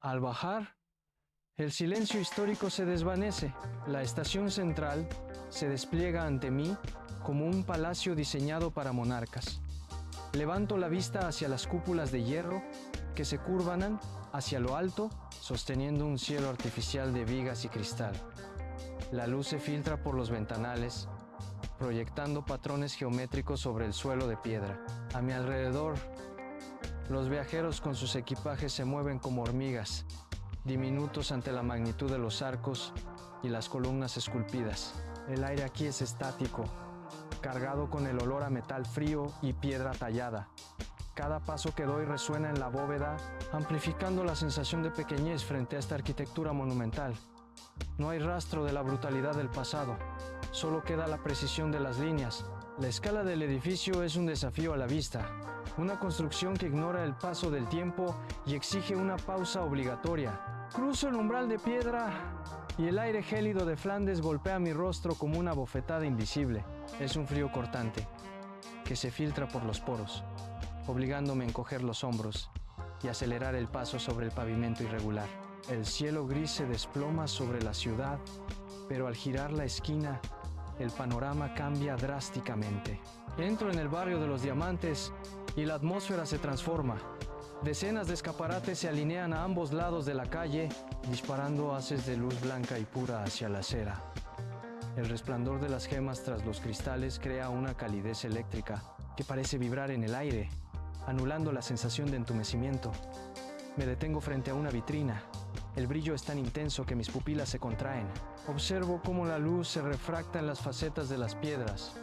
Al bajar, el silencio histórico se desvanece. La estación central se despliega ante mí como un palacio diseñado para monarcas. Levanto la vista hacia las cúpulas de hierro que se curvan hacia lo alto, sosteniendo un cielo artificial de vigas y cristal. La luz se filtra por los ventanales, proyectando patrones geométricos sobre el suelo de piedra. A mi alrededor, los viajeros con sus equipajes se mueven como hormigas, diminutos ante la magnitud de los arcos y las columnas esculpidas. El aire aquí es estático, cargado con el olor a metal frío y piedra tallada. Cada paso que doy resuena en la bóveda, amplificando la sensación de pequeñez frente a esta arquitectura monumental. No hay rastro de la brutalidad del pasado, solo queda la precisión de las líneas. La escala del edificio es un desafío a la vista, una construcción que ignora el paso del tiempo y exige una pausa obligatoria. Cruzo el umbral de piedra y el aire gélido de Flandes golpea mi rostro como una bofetada invisible. Es un frío cortante, que se filtra por los poros, obligándome a encoger los hombros y acelerar el paso sobre el pavimento irregular. El cielo gris se desploma sobre la ciudad, pero al girar la esquina, el panorama cambia drásticamente. Entro en el barrio de los Diamantes y la atmósfera se transforma. Decenas de escaparates se alinean a ambos lados de la calle, disparando haces de luz blanca y pura hacia la acera. El resplandor de las gemas tras los cristales crea una calidez eléctrica que parece vibrar en el aire, anulando la sensación de entumecimiento. Me detengo frente a una vitrina. El brillo es tan intenso que mis pupilas se contraen. Observo cómo la luz se refracta en las facetas de las piedras,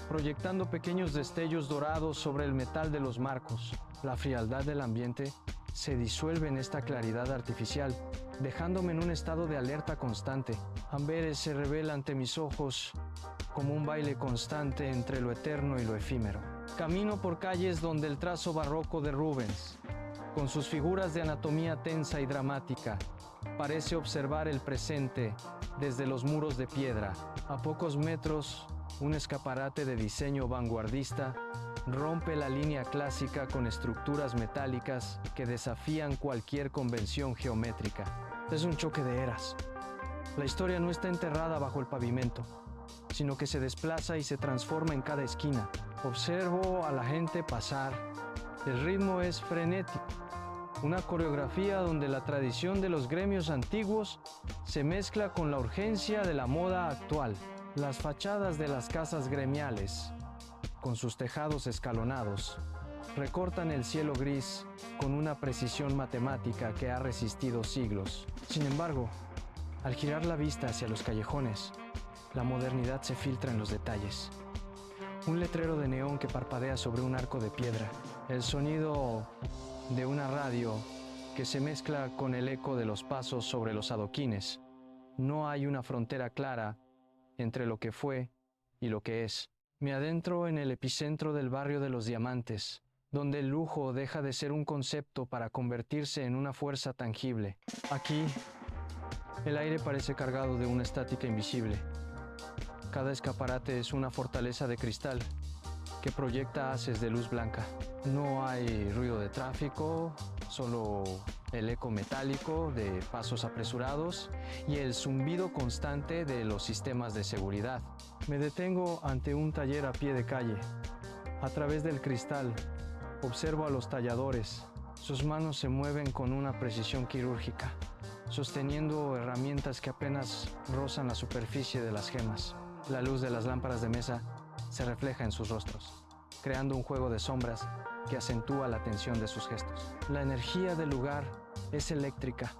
proyectando pequeños destellos dorados sobre el metal de los marcos. La frialdad del ambiente se disuelve en esta claridad artificial, dejándome en un estado de alerta constante. Amberes se revela ante mis ojos como un baile constante entre lo eterno y lo efímero. Camino por calles donde el trazo barroco de Rubens, con sus figuras de anatomía tensa y dramática, parece observar el presente desde los muros de piedra. A pocos metros, un escaparate de diseño vanguardista rompe la línea clásica con estructuras metálicas que desafían cualquier convención geométrica. Es un choque de eras. La historia no está enterrada bajo el pavimento, sino que se desplaza y se transforma en cada esquina. Observo a la gente pasar. El ritmo es frenético. Una coreografía donde la tradición de los gremios antiguos se mezcla con la urgencia de la moda actual. Las fachadas de las casas gremiales, con sus tejados escalonados, recortan el cielo gris con una precisión matemática que ha resistido siglos. Sin embargo, al girar la vista hacia los callejones, la modernidad se filtra en los detalles. Un letrero de neón que parpadea sobre un arco de piedra, el sonido de una radio que se mezcla con el eco de los pasos sobre los adoquines. No hay una frontera clara entre lo que fue y lo que es. Me adentro en el epicentro del barrio de los Diamantes, donde el lujo deja de ser un concepto para convertirse en una fuerza tangible. Aquí, el aire parece cargado de una estática invisible. Cada escaparate es una fortaleza de cristal que proyecta haces de luz blanca. No hay ruido de tráfico, solo el eco metálico de pasos apresurados y el zumbido constante de los sistemas de seguridad. Me detengo ante un taller a pie de calle. A través del cristal, observo a los talladores. Sus manos se mueven con una precisión quirúrgica, sosteniendo herramientas que apenas rozan la superficie de las gemas. La luz de las lámparas de mesa se refleja en sus rostros, creando un juego de sombras que acentúa la tensión de sus gestos. La energía del lugar es eléctrica,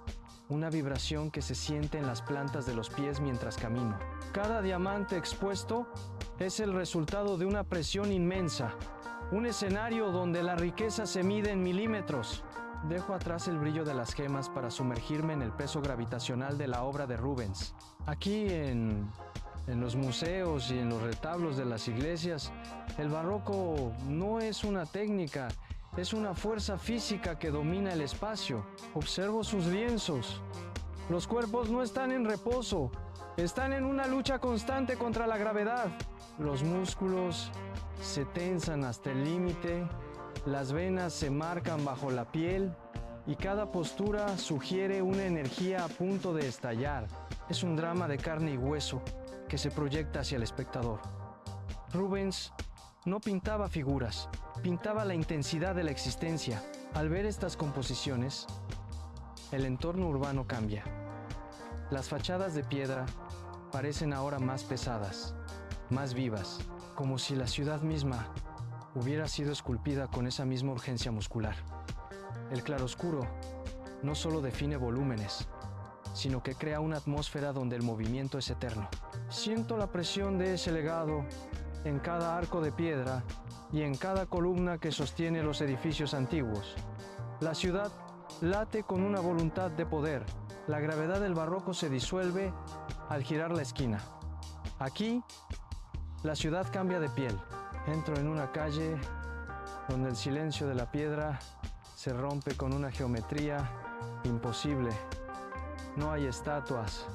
una vibración que se siente en las plantas de los pies mientras camino. Cada diamante expuesto es el resultado de una presión inmensa, un escenario donde la riqueza se mide en milímetros. Dejo atrás el brillo de las gemas para sumergirme en el peso gravitacional de la obra de Rubens. Aquí en los museos y en los retablos de las iglesias, el barroco no es una técnica, es una fuerza física que domina el espacio. Observo sus lienzos. Los cuerpos no están en reposo, están en una lucha constante contra la gravedad. Los músculos se tensan hasta el límite, las venas se marcan bajo la piel y cada postura sugiere una energía a punto de estallar. Es un drama de carne y hueso que se proyecta hacia el espectador. Rubens no pintaba figuras, pintaba la intensidad de la existencia. Al ver estas composiciones, el entorno urbano cambia. Las fachadas de piedra parecen ahora más pesadas, más vivas, como si la ciudad misma hubiera sido esculpida con esa misma urgencia muscular. El claroscuro no solo define volúmenes, sino que crea una atmósfera donde el movimiento es eterno. Siento la presión de ese legado en cada arco de piedra y en cada columna que sostiene los edificios antiguos. La ciudad late con una voluntad de poder. La gravedad del barroco se disuelve al girar la esquina. Aquí, la ciudad cambia de piel. Entro en una calle donde el silencio de la piedra se rompe con una geometría imposible. No hay estatuas,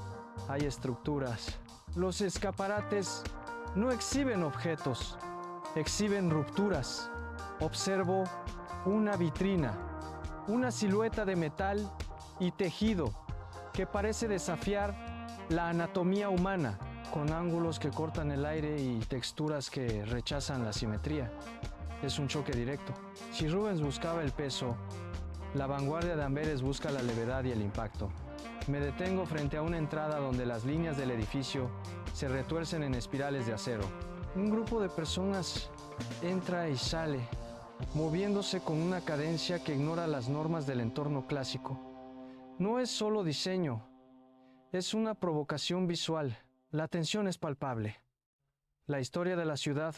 hay estructuras. Los escaparates no exhiben objetos, exhiben rupturas. Observo una vitrina, una silueta de metal y tejido que parece desafiar la anatomía humana, con ángulos que cortan el aire y texturas que rechazan la simetría. Es un choque directo. Si Rubens buscaba el peso, la vanguardia de Amberes busca la levedad y el impacto. Me detengo frente a una entrada donde las líneas del edificio se retuercen en espirales de acero. Un grupo de personas entra y sale, moviéndose con una cadencia que ignora las normas del entorno clásico. No es solo diseño, es una provocación visual. La tensión es palpable. La historia de la ciudad,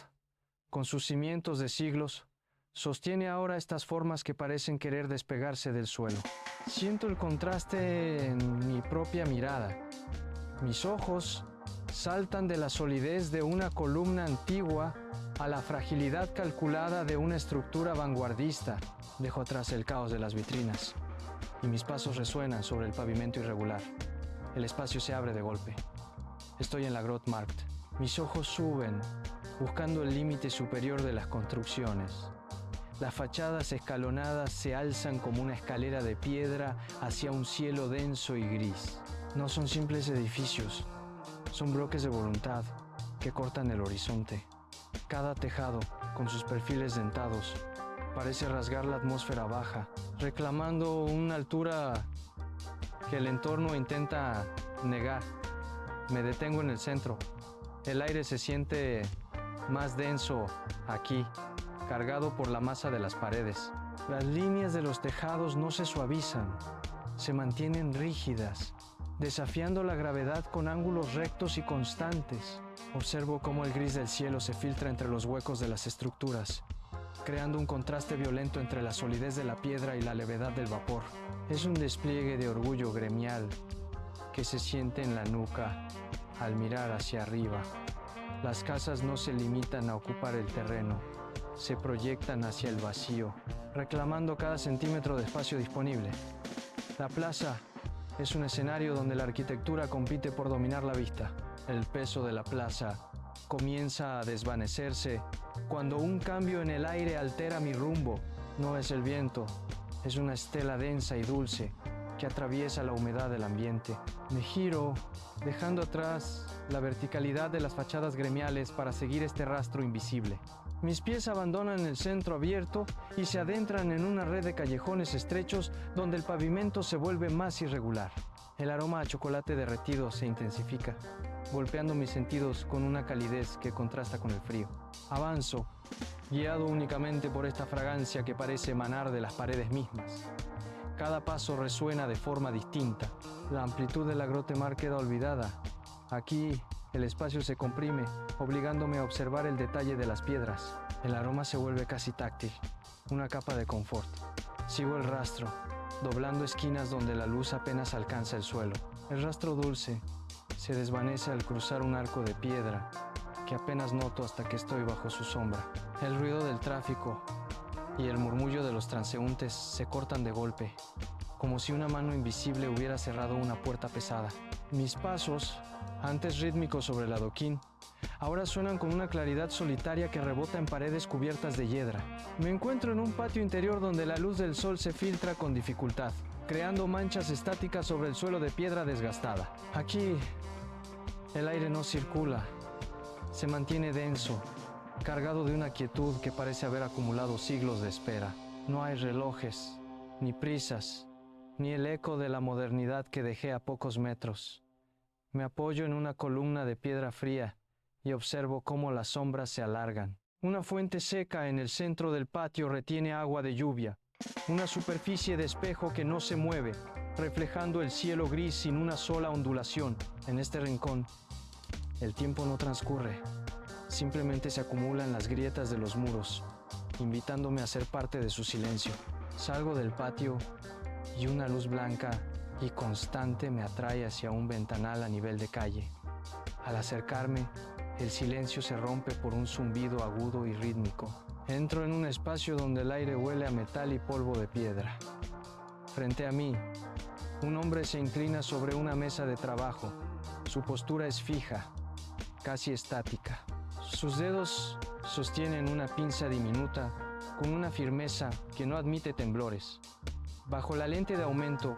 con sus cimientos de siglos, sostiene ahora estas formas que parecen querer despegarse del suelo. Siento el contraste en mi propia mirada. Mis ojos saltan de la solidez de una columna antigua a la fragilidad calculada de una estructura vanguardista. Dejo atrás el caos de las vitrinas y mis pasos resuenan sobre el pavimento irregular. El espacio se abre de golpe. Estoy en la Grote Markt. Mis ojos suben, buscando el límite superior de las construcciones. Las fachadas escalonadas se alzan como una escalera de piedra hacia un cielo denso y gris. No son simples edificios, son bloques de voluntad que cortan el horizonte. Cada tejado, con sus perfiles dentados, parece rasgar la atmósfera baja, reclamando una altura que el entorno intenta negar. Me detengo en el centro. El aire se siente más denso aquí, cargado por la masa de las paredes. Las líneas de los tejados no se suavizan, se mantienen rígidas, desafiando la gravedad con ángulos rectos y constantes. Observo cómo el gris del cielo se filtra entre los huecos de las estructuras, creando un contraste violento entre la solidez de la piedra y la levedad del vapor. Es un despliegue de orgullo gremial que se siente en la nuca al mirar hacia arriba. Las casas no se limitan a ocupar el terreno, se proyectan hacia el vacío, reclamando cada centímetro de espacio disponible. La plaza es un escenario donde la arquitectura compite por dominar la vista. El peso de la plaza comienza a desvanecerse cuando un cambio en el aire altera mi rumbo. No es el viento, es una estela densa y dulce que atraviesa la humedad del ambiente. Me giro, dejando atrás la verticalidad de las fachadas gremiales para seguir este rastro invisible. Mis pies abandonan el centro abierto y se adentran en una red de callejones estrechos donde el pavimento se vuelve más irregular. El aroma a chocolate derretido se intensifica, golpeando mis sentidos con una calidez que contrasta con el frío. Avanzo, guiado únicamente por esta fragancia que parece emanar de las paredes mismas. Cada paso resuena de forma distinta. La amplitud de la Grote Markt queda olvidada. Aquí el espacio se comprime, obligándome a observar el detalle de las piedras. El aroma se vuelve casi táctil, una capa de confort. Sigo el rastro, doblando esquinas donde la luz apenas alcanza el suelo. El rastro dulce se desvanece al cruzar un arco de piedra que apenas noto hasta que estoy bajo su sombra. El ruido del tráfico y el murmullo de los transeúntes se cortan de golpe, como si una mano invisible hubiera cerrado una puerta pesada. Mis pasos, antes rítmicos sobre el adoquín, Ahora suenan con una claridad solitaria que rebota en paredes cubiertas de hiedra. Me encuentro en un patio interior donde la luz del sol se filtra con dificultad, creando manchas estáticas sobre el suelo de piedra desgastada. Aquí, el aire no circula, se mantiene denso, cargado de una quietud que parece haber acumulado siglos de espera. No hay relojes, ni prisas, ni el eco de la modernidad que dejé a pocos metros. Me apoyo en una columna de piedra fría y observo cómo las sombras se alargan. Una fuente seca en el centro del patio retiene agua de lluvia, una superficie de espejo que no se mueve, reflejando el cielo gris sin una sola ondulación. En este rincón, el tiempo no transcurre, simplemente se acumulan las grietas de los muros, invitándome a ser parte de su silencio. Salgo del patio y una luz blanca y constante me atrae hacia un ventanal a nivel de calle. Al acercarme, el silencio se rompe por un zumbido agudo y rítmico. Entro en un espacio donde el aire huele a metal y polvo de piedra. Frente a mí, un hombre se inclina sobre una mesa de trabajo. Su postura es fija, casi estática. Sus dedos sostienen una pinza diminuta con una firmeza que no admite temblores. Bajo la lente de aumento,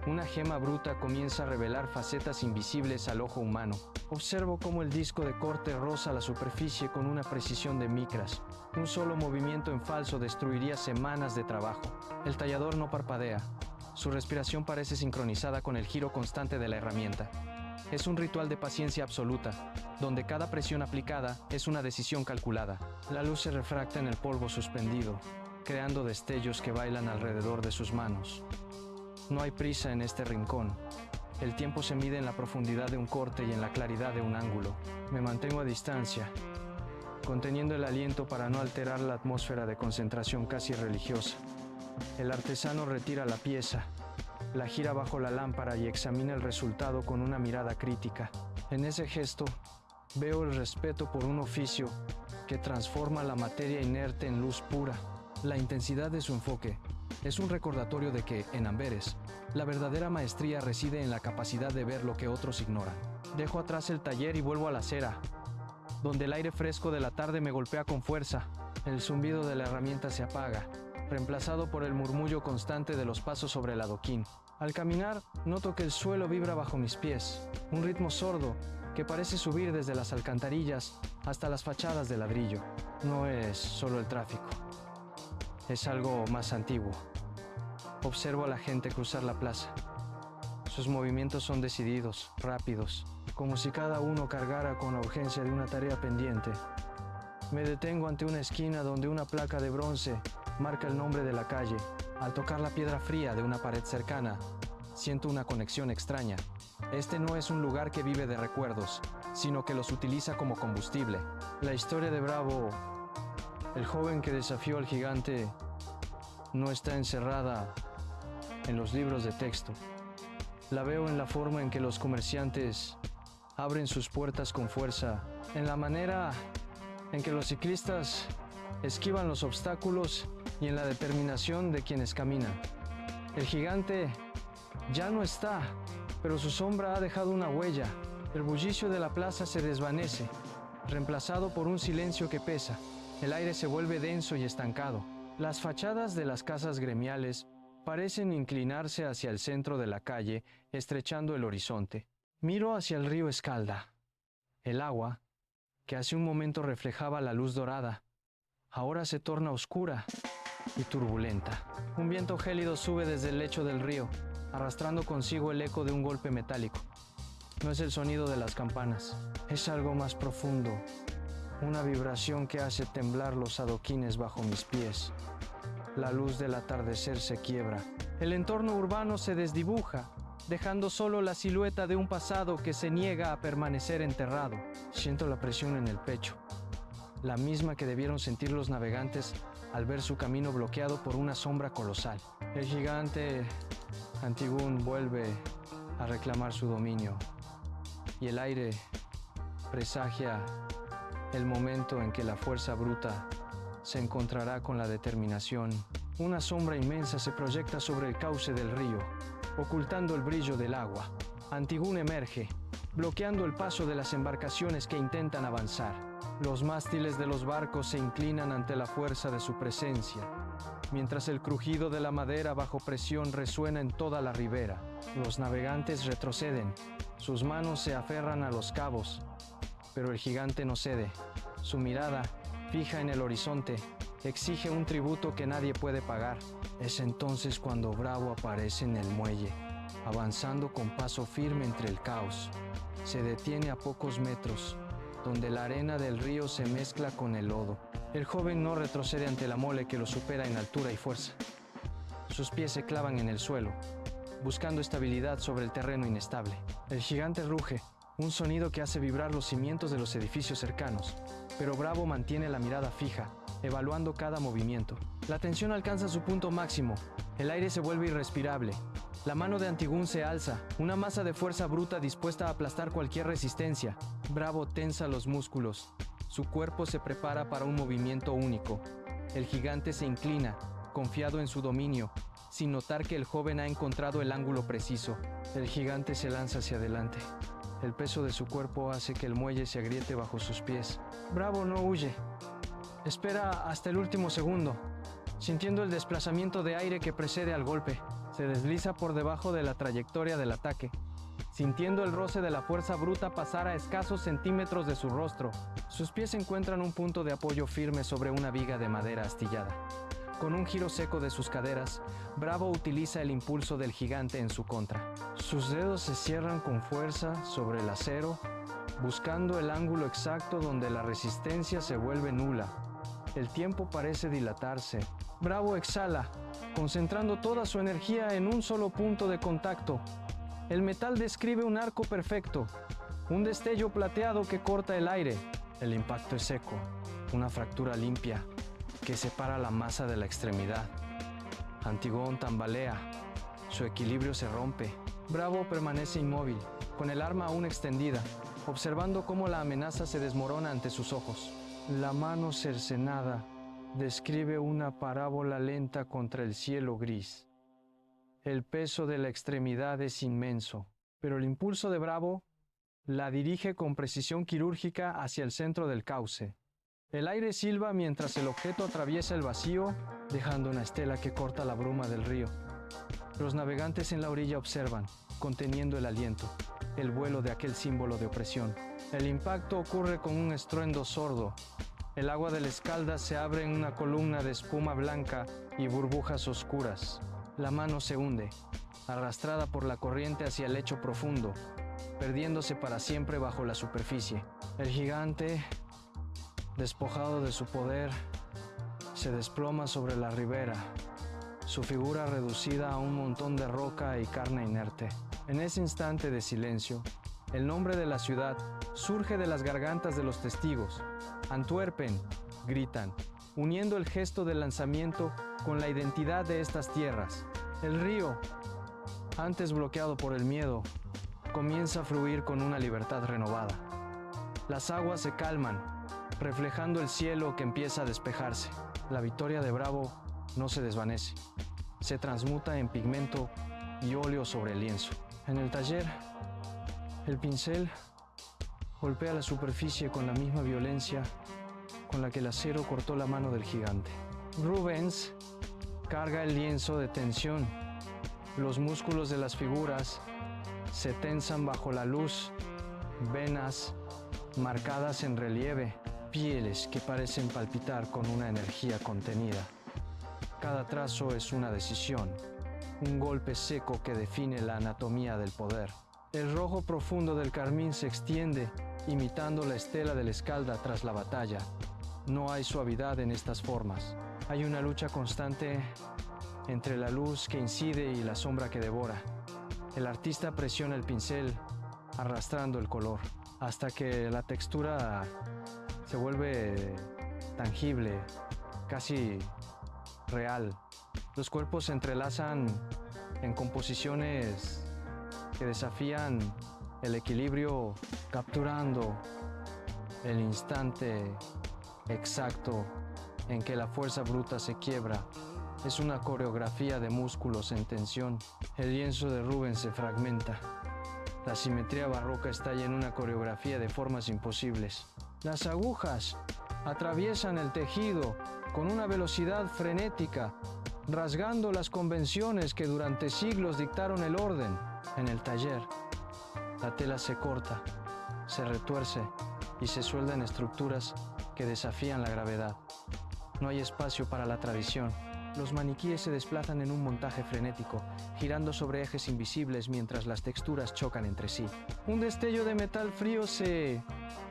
una gema bruta comienza a revelar facetas invisibles al ojo humano. Observo cómo el disco de corte roza la superficie con una precisión de micras. Un solo movimiento en falso destruiría semanas de trabajo. El tallador no parpadea. Su respiración parece sincronizada con el giro constante de la herramienta. Es un ritual de paciencia absoluta, donde cada presión aplicada es una decisión calculada. La luz se refracta en el polvo suspendido, creando destellos que bailan alrededor de sus manos. No hay prisa en este rincón. El tiempo se mide en la profundidad de un corte y en la claridad de un ángulo. Me mantengo a distancia, conteniendo el aliento para no alterar la atmósfera de concentración casi religiosa. El artesano retira la pieza, la gira bajo la lámpara y examina el resultado con una mirada crítica. En ese gesto, veo el respeto por un oficio que transforma la materia inerte en luz pura. La intensidad de su enfoque es un recordatorio de que, en Amberes, la verdadera maestría reside en la capacidad de ver lo que otros ignoran. Dejo atrás el taller y vuelvo a la acera, donde el aire fresco de la tarde me golpea con fuerza. El zumbido de la herramienta se apaga, reemplazado por el murmullo constante de los pasos sobre el adoquín. Al caminar, noto que el suelo vibra bajo mis pies, un ritmo sordo que parece subir desde las alcantarillas hasta las fachadas de ladrillo. No es solo el tráfico, es algo más antiguo. Observo a la gente cruzar la plaza. Sus movimientos son decididos, rápidos, como si cada uno cargara con la urgencia de una tarea pendiente. Me detengo ante una esquina donde una placa de bronce marca el nombre de la calle. Al tocar la piedra fría de una pared cercana, siento una conexión extraña. Este no es un lugar que vive de recuerdos, sino que los utiliza como combustible. La historia de Bravo, el joven que desafió al gigante, no está encerrada en los libros de texto. La veo en la forma en que los comerciantes abren sus puertas con fuerza, en la manera en que los ciclistas esquivan los obstáculos y en la determinación de quienes caminan. El gigante ya no está, pero su sombra ha dejado una huella. El bullicio de la plaza se desvanece, reemplazado por un silencio que pesa. El aire se vuelve denso y estancado. Las fachadas de las casas gremiales parecen inclinarse hacia el centro de la calle, estrechando el horizonte. Miro hacia el río Escalda. El agua, que hace un momento reflejaba la luz dorada, ahora se torna oscura y turbulenta. Un viento gélido sube desde el lecho del río, arrastrando consigo el eco de un golpe metálico. No es el sonido de las campanas, es algo más profundo, una vibración que hace temblar los adoquines bajo mis pies. La luz del atardecer se quiebra. El entorno urbano se desdibuja, dejando solo la silueta de un pasado que se niega a permanecer enterrado. Siento la presión en el pecho, la misma que debieron sentir los navegantes al ver su camino bloqueado por una sombra colosal. El gigante Antigún vuelve a reclamar su dominio, y el aire presagia el momento en que la fuerza bruta se encontrará con la determinación. Una sombra inmensa se proyecta sobre el cauce del río, ocultando el brillo del agua. Antigún emerge, bloqueando el paso de las embarcaciones que intentan avanzar. Los mástiles de los barcos se inclinan ante la fuerza de su presencia, mientras el crujido de la madera bajo presión resuena en toda la ribera. Los navegantes retroceden, sus manos se aferran a los cabos, pero el gigante no cede. Su mirada, fija en el horizonte, exige un tributo que nadie puede pagar. Es entonces cuando Bravo aparece en el muelle, avanzando con paso firme entre el caos. Se detiene a pocos metros, donde la arena del río se mezcla con el lodo. El joven no retrocede ante la mole que lo supera en altura y fuerza. Sus pies se clavan en el suelo, buscando estabilidad sobre el terreno inestable. El gigante ruge, un sonido que hace vibrar los cimientos de los edificios cercanos, pero Bravo mantiene la mirada fija, evaluando cada movimiento. La tensión alcanza su punto máximo, el aire se vuelve irrespirable. La mano de Antigún se alza, una masa de fuerza bruta dispuesta a aplastar cualquier resistencia. Bravo tensa los músculos, su cuerpo se prepara para un movimiento único. El gigante se inclina, confiado en su dominio, sin notar que el joven ha encontrado el ángulo preciso. El gigante se lanza hacia adelante. El peso de su cuerpo hace que el muelle se agriete bajo sus pies. Bravo no huye. Espera hasta el último segundo, sintiendo el desplazamiento de aire que precede al golpe. Se desliza por debajo de la trayectoria del ataque, sintiendo el roce de la fuerza bruta pasar a escasos centímetros de su rostro. Sus pies encuentran un punto de apoyo firme sobre una viga de madera astillada. Con un giro seco de sus caderas, Bravo utiliza el impulso del gigante en su contra. Sus dedos se cierran con fuerza sobre el acero, buscando el ángulo exacto donde la resistencia se vuelve nula. El tiempo parece dilatarse. Bravo exhala, concentrando toda su energía en un solo punto de contacto. El metal describe un arco perfecto, un destello plateado que corta el aire. El impacto es seco, una fractura limpia que separa la masa de la extremidad. Antigón tambalea, su equilibrio se rompe. Bravo permanece inmóvil, con el arma aún extendida, observando cómo la amenaza se desmorona ante sus ojos. La mano cercenada describe una parábola lenta contra el cielo gris. El peso de la extremidad es inmenso, pero el impulso de Bravo la dirige con precisión quirúrgica hacia el centro del cauce. El aire silba mientras el objeto atraviesa el vacío, dejando una estela que corta la bruma del río. Los navegantes en la orilla observan, conteniendo el aliento, el vuelo de aquel símbolo de opresión. El impacto ocurre con un estruendo sordo. El agua de la Escalda se abre en una columna de espuma blanca y burbujas oscuras. La mano se hunde, arrastrada por la corriente hacia el lecho profundo, perdiéndose para siempre bajo la superficie. El gigante, despojado de su poder, se desploma sobre la ribera, su figura reducida a un montón de roca y carne inerte. En ese instante de silencio, el nombre de la ciudad surge de las gargantas de los testigos. Antwerpen, gritan, uniendo el gesto del lanzamiento con la identidad de estas tierras. El río, antes bloqueado por el miedo, comienza a fluir con una libertad renovada. Las aguas se calman, reflejando el cielo que empieza a despejarse. La victoria de Bravo no se desvanece, se transmuta en pigmento y óleo sobre el lienzo. En el taller, el pincel golpea la superficie con la misma violencia con la que el acero cortó la mano del gigante. Rubens carga el lienzo de tensión. Los músculos de las figuras se tensan bajo la luz, venas marcadas en relieve, pieles que parecen palpitar con una energía contenida. Cada trazo es una decisión, un golpe seco que define la anatomía del poder. El rojo profundo del carmín se extiende, imitando la estela de la Escalda tras la batalla. No hay suavidad en estas formas. Hay una lucha constante entre la luz que incide y la sombra que devora. El artista presiona el pincel, arrastrando el color, hasta que la textura se vuelve tangible, casi real. Los cuerpos se entrelazan en composiciones que desafían el equilibrio, capturando el instante exacto en que la fuerza bruta se quiebra. Es una coreografía de músculos en tensión. El lienzo de Rubens se fragmenta, La simetría barroca estalla en una coreografía de formas imposibles. Las agujas atraviesan el tejido con una velocidad frenética, rasgando las convenciones que durante siglos dictaron el orden. En el taller, la tela se corta, se retuerce y se suelda en estructuras que desafían la gravedad. No hay espacio para la tradición. Los maniquíes se desplazan en un montaje frenético, girando sobre ejes invisibles mientras las texturas chocan entre sí. Un destello de metal frío se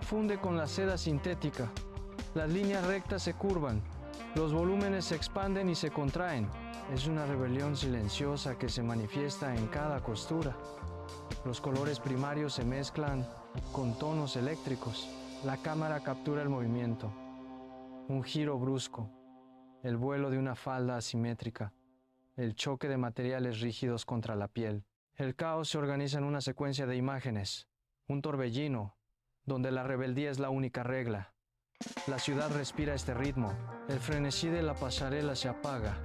funde con la seda sintética. Las líneas rectas se curvan, los volúmenes se expanden y se contraen. Es una rebelión silenciosa que se manifiesta en cada costura. Los colores primarios se mezclan con tonos eléctricos. La cámara captura el movimiento. Un giro brusco, el vuelo de una falda asimétrica, el choque de materiales rígidos contra la piel. El caos se organiza en una secuencia de imágenes, un torbellino, donde la rebeldía es la única regla. La ciudad respira este ritmo, el frenesí de la pasarela se apaga,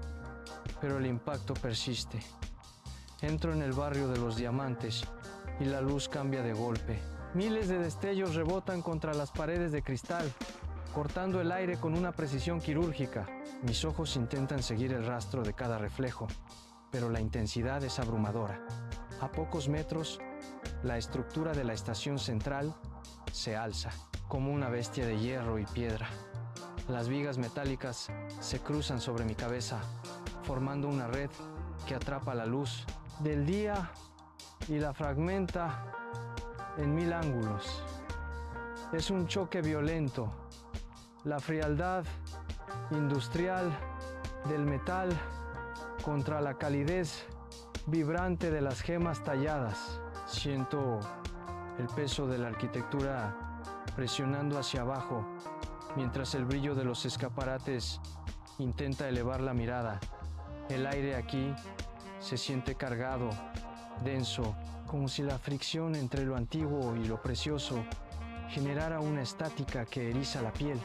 pero el impacto persiste. Entro en el barrio de los diamantes y la luz cambia de golpe. Miles de destellos rebotan contra las paredes de cristal, cortando el aire con una precisión quirúrgica. Mis ojos intentan seguir el rastro de cada reflejo, pero la intensidad es abrumadora. A pocos metros, la estructura de la estación central se alza, como una bestia de hierro y piedra. Las vigas metálicas se cruzan sobre mi cabeza, formando una red que atrapa la luz del día y la fragmenta en 1000 ángulos. Es un choque violento. La frialdad industrial del metal contra la calidez vibrante de las gemas talladas. Siento el peso de la arquitectura presionando hacia abajo, mientras el brillo de los escaparates intenta elevar la mirada. El aire aquí se siente cargado, denso, como si la fricción entre lo antiguo y lo precioso generara una estática que eriza la piel.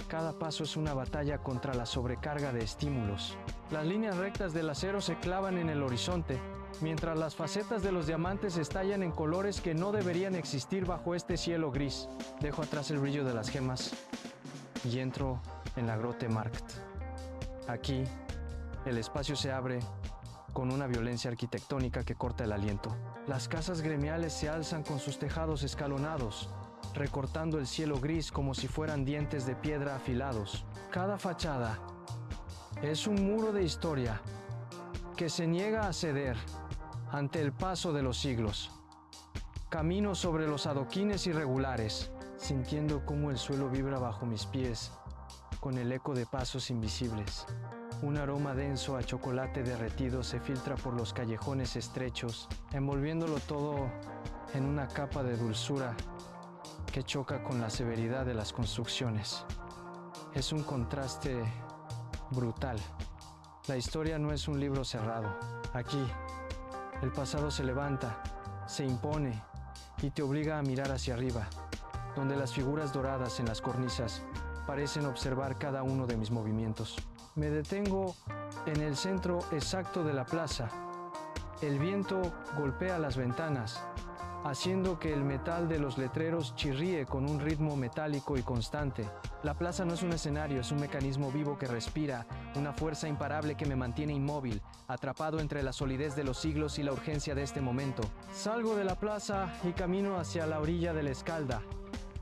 Cada paso es una batalla contra la sobrecarga de estímulos. Las líneas rectas del acero se clavan en el horizonte, mientras las facetas de los diamantes estallan en colores que no deberían existir bajo este cielo gris. Dejo atrás el brillo de las gemas y entro en la Grote Markt. Aquí, el espacio se abre con una violencia arquitectónica que corta el aliento. Las casas gremiales se alzan con sus tejados escalonados, recortando el cielo gris como si fueran dientes de piedra afilados. Cada fachada es un muro de historia que se niega a ceder ante el paso de los siglos. Camino sobre los adoquines irregulares, sintiendo cómo el suelo vibra bajo mis pies con el eco de pasos invisibles. Un aroma denso a chocolate derretido se filtra por los callejones estrechos, envolviéndolo todo en una capa de dulzura que choca con la severidad de las construcciones. Es un contraste brutal. La historia no es un libro cerrado. Aquí, el pasado se levanta, se impone y te obliga a mirar hacia arriba, donde las figuras doradas en las cornisas parecen observar cada uno de mis movimientos. Me detengo en el centro exacto de la plaza. El viento golpea las ventanas, haciendo que el metal de los letreros chirríe con un ritmo metálico y constante. La plaza no es un escenario, es un mecanismo vivo que respira, una fuerza imparable que me mantiene inmóvil, atrapado entre la solidez de los siglos y la urgencia de este momento. Salgo de la plaza y camino hacia la orilla de la Escalda.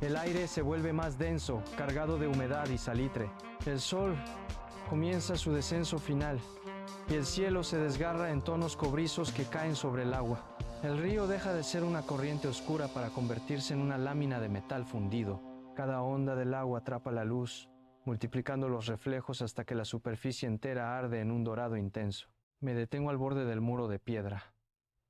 El aire se vuelve más denso, cargado de humedad y salitre. El sol comienza su descenso final y el cielo se desgarra en tonos cobrizos que caen sobre el agua. El río deja de ser una corriente oscura para convertirse en una lámina de metal fundido. Cada onda del agua atrapa la luz, multiplicando los reflejos hasta que la superficie entera arde en un dorado intenso. Me detengo al borde del muro de piedra.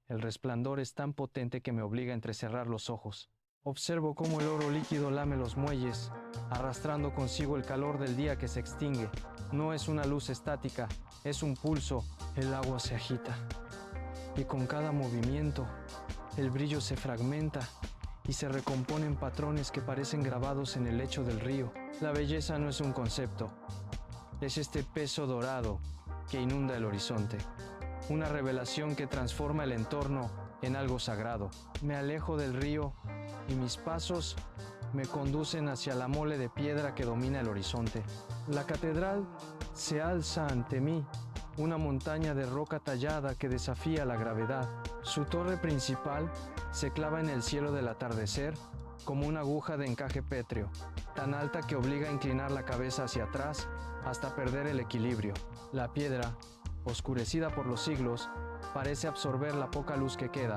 El resplandor es tan potente que me obliga a entrecerrar los ojos. Observo cómo el oro líquido lame los muelles, arrastrando consigo el calor del día que se extingue. No es una luz estática, es un pulso. El agua se agita. Y con cada movimiento, el brillo se fragmenta y se recompone en patrones que parecen grabados en el lecho del río. La belleza no es un concepto, es este peso dorado que inunda el horizonte. una revelación que transforma el entorno en algo sagrado. Me alejo del río y mis pasos me conducen hacia la mole de piedra que domina el horizonte. La catedral se alza ante mí, una montaña de roca tallada que desafía la gravedad. Su torre principal se clava en el cielo del atardecer como una aguja de encaje pétreo, tan alta que obliga a inclinar la cabeza hacia atrás hasta perder el equilibrio. La piedra, oscurecida por los siglos, parece absorber la poca luz que queda,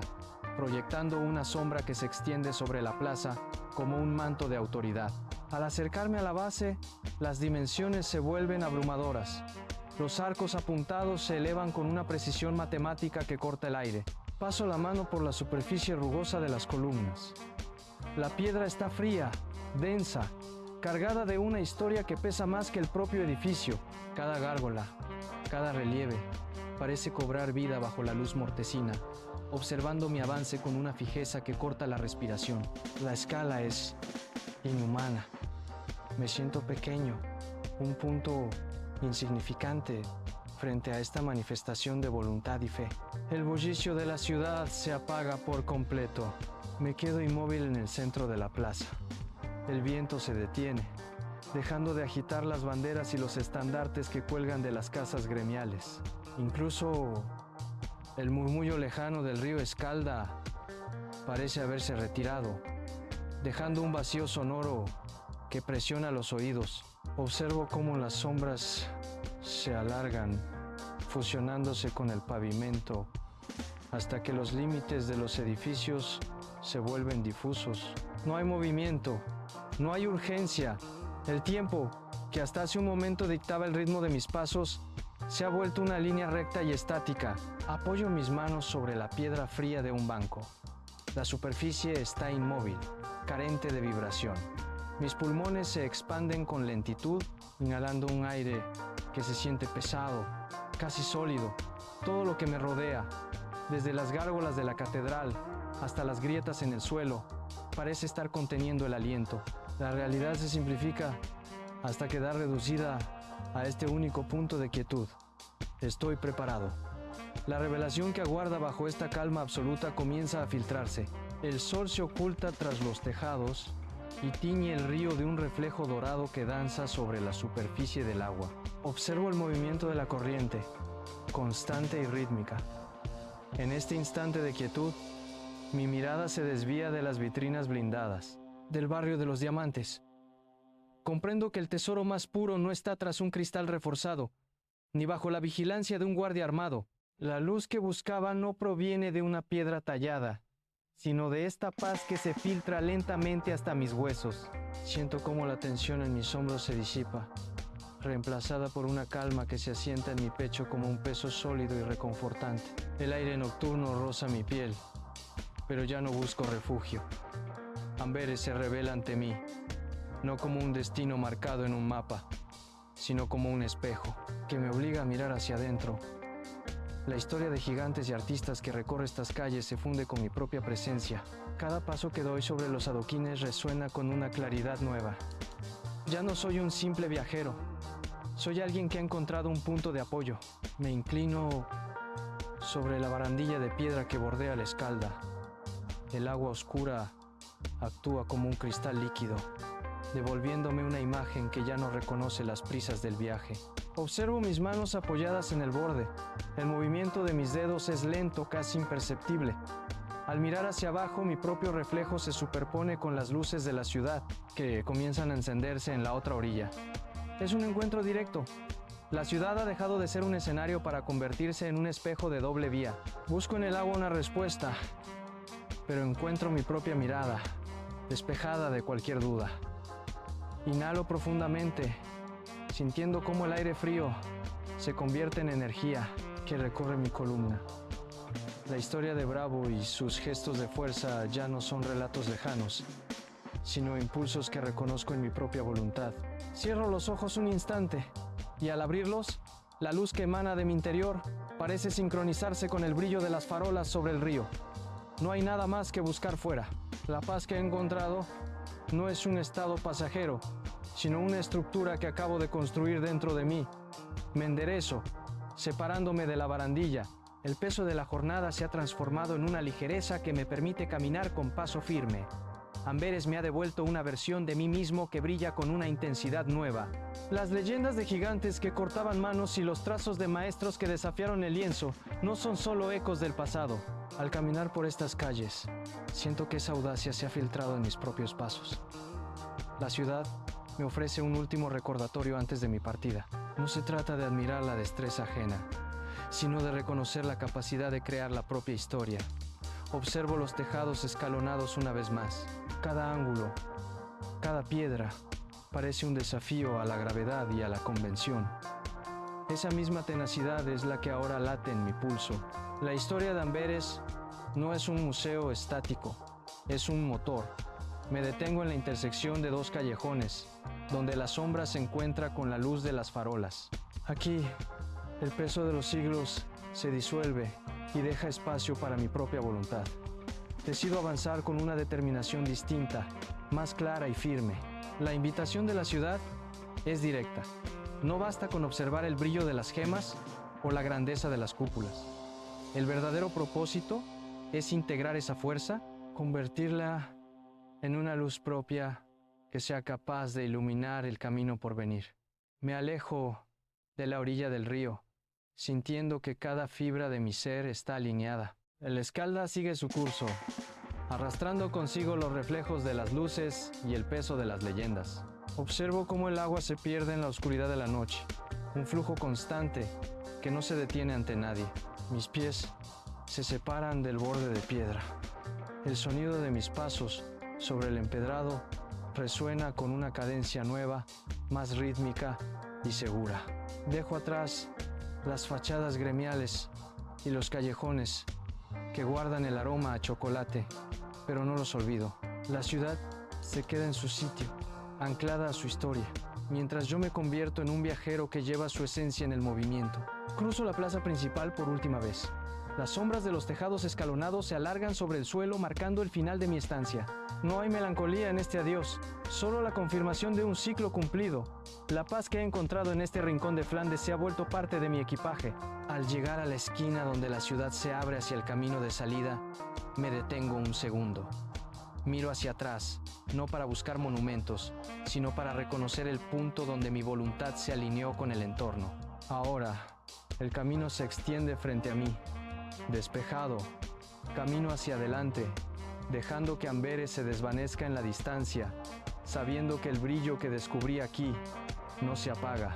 proyectando una sombra que se extiende sobre la plaza como un manto de autoridad. Al acercarme a la base, las dimensiones se vuelven abrumadoras. Los arcos apuntados se elevan con una precisión matemática que corta el aire. Paso la mano por la superficie rugosa de las columnas. La piedra está fría, densa, cargada de una historia que pesa más que el propio edificio. Cada gárgola, cada relieve, parece cobrar vida bajo la luz mortecina, observando mi avance con una fijeza que corta la respiración. La escala es inhumana. Me siento pequeño, un punto insignificante frente a esta manifestación de voluntad y fe. El bullicio de la ciudad se apaga por completo. Me quedo inmóvil en el centro de la plaza. El viento se detiene, dejando de agitar las banderas y los estandartes que cuelgan de las casas gremiales. Incluso el murmullo lejano del río Escalda parece haberse retirado, dejando un vacío sonoro que presiona los oídos. Observo cómo las sombras se alargan, fusionándose con el pavimento, hasta que los límites de los edificios se vuelven difusos. No hay movimiento, no hay urgencia. El tiempo, que hasta hace un momento dictaba el ritmo de mis pasos, se ha vuelto una línea recta y estática. Apoyo mis manos sobre la piedra fría de un banco. La superficie está inmóvil, carente de vibración. Mis pulmones se expanden con lentitud, inhalando un aire que se siente pesado, casi sólido. Todo lo que me rodea, desde las gárgolas de la catedral hasta las grietas en el suelo, parece estar conteniendo el aliento. La realidad se simplifica hasta quedar reducida a este único punto de quietud. Estoy preparado. La revelación que aguarda bajo esta calma absoluta comienza a filtrarse. El sol se oculta tras los tejados y tiñe el río de un reflejo dorado que danza sobre la superficie del agua. Observo el movimiento de la corriente, constante y rítmica. En este instante de quietud, mi mirada se desvía de las vitrinas blindadas, del barrio de los diamantes. Comprendo que el tesoro más puro no está tras un cristal reforzado, ni bajo la vigilancia de un guardia armado. La luz que buscaba no proviene de una piedra tallada, sino de esta paz que se filtra lentamente hasta mis huesos. Siento cómo la tensión en mis hombros se disipa, reemplazada por una calma que se asienta en mi pecho como un peso sólido y reconfortante. El aire nocturno roza mi piel, pero ya no busco refugio. Amberes se revela ante mí, no como un destino marcado en un mapa, sino como un espejo que me obliga a mirar hacia adentro. La historia de gigantes y artistas que recorre estas calles se funde con mi propia presencia. Cada paso que doy sobre los adoquines resuena con una claridad nueva. Ya no soy un simple viajero, soy alguien que ha encontrado un punto de apoyo. Me inclino sobre la barandilla de piedra que bordea la escalda. El agua oscura actúa como un cristal líquido, devolviéndome una imagen que ya no reconoce las prisas del viaje. Observo mis manos apoyadas en el borde. El movimiento de mis dedos es lento, casi imperceptible. Al mirar hacia abajo, mi propio reflejo se superpone con las luces de la ciudad, que comienzan a encenderse en la otra orilla. Es un encuentro directo. La ciudad ha dejado de ser un escenario para convertirse en un espejo de doble vía. Busco en el agua una respuesta, pero encuentro mi propia mirada, despejada de cualquier duda. Inhalo profundamente, sintiendo cómo el aire frío se convierte en energía que recorre mi columna. La historia de Bravo y sus gestos de fuerza ya no son relatos lejanos, sino impulsos que reconozco en mi propia voluntad. Cierro los ojos un instante y al abrirlos, la luz que emana de mi interior parece sincronizarse con el brillo de las farolas sobre el río. No hay nada más que buscar fuera. La paz que he encontrado no es un estado pasajero, sino una estructura que acabo de construir dentro de mí. Me enderezo, separándome de la barandilla, El peso de la jornada se ha transformado en una ligereza que me permite caminar con paso firme. Amberes me ha devuelto una versión de mí mismo que brilla con una intensidad nueva. Las leyendas de gigantes que cortaban manos y los trazos de maestros que desafiaron el lienzo no son solo ecos del pasado. Al caminar por estas calles, siento que esa audacia se ha filtrado en mis propios pasos. La ciudad me ofrece un último recordatorio antes de mi partida. No se trata de admirar la destreza ajena, sino de reconocer la capacidad de crear la propia historia. Observo los tejados escalonados una vez más. Cada ángulo, cada piedra, parece un desafío a la gravedad y a la convención. Esa misma tenacidad es la que ahora late en mi pulso. La historia de Amberes no es un museo estático, es un motor. Me detengo en la intersección de dos callejones, donde la sombra se encuentra con la luz de las farolas. Aquí, el peso de los siglos se disuelve y deja espacio para mi propia voluntad. Decido avanzar con una determinación distinta, más clara y firme. La invitación de la ciudad es directa. No basta con observar el brillo de las gemas o la grandeza de las cúpulas. El verdadero propósito es integrar esa fuerza, convertirla en una luz propia que sea capaz de iluminar el camino por venir. Me alejo de la orilla del río, sintiendo que cada fibra de mi ser está alineada. El Escalda sigue su curso, arrastrando consigo los reflejos de las luces y el peso de las leyendas. Observo cómo el agua se pierde en la oscuridad de la noche, un flujo constante que no se detiene ante nadie. Mis pies se separan del borde de piedra. El sonido de mis pasos sobre el empedrado resuena con una cadencia nueva, más rítmica y segura. Dejo atrás las fachadas gremiales y los callejones que guardan el aroma a chocolate, pero no los olvido. La ciudad se queda en su sitio, anclada a su historia, mientras yo me convierto en un viajero que lleva su esencia en el movimiento. Cruzo la plaza principal por última vez. Las sombras de los tejados escalonados se alargan sobre el suelo, marcando el final de mi estancia. No hay melancolía en este adiós, solo la confirmación de un ciclo cumplido. La paz que he encontrado en este rincón de Flandes se ha vuelto parte de mi equipaje. Al llegar a la esquina donde la ciudad se abre hacia el camino de salida, me detengo un segundo. Miro hacia atrás, no para buscar monumentos, sino para reconocer el punto donde mi voluntad se alineó con el entorno. Ahora, el camino se extiende frente a mí. Despejado, camino hacia adelante, dejando que Amberes se desvanezca en la distancia, sabiendo que el brillo que descubrí aquí no se apaga.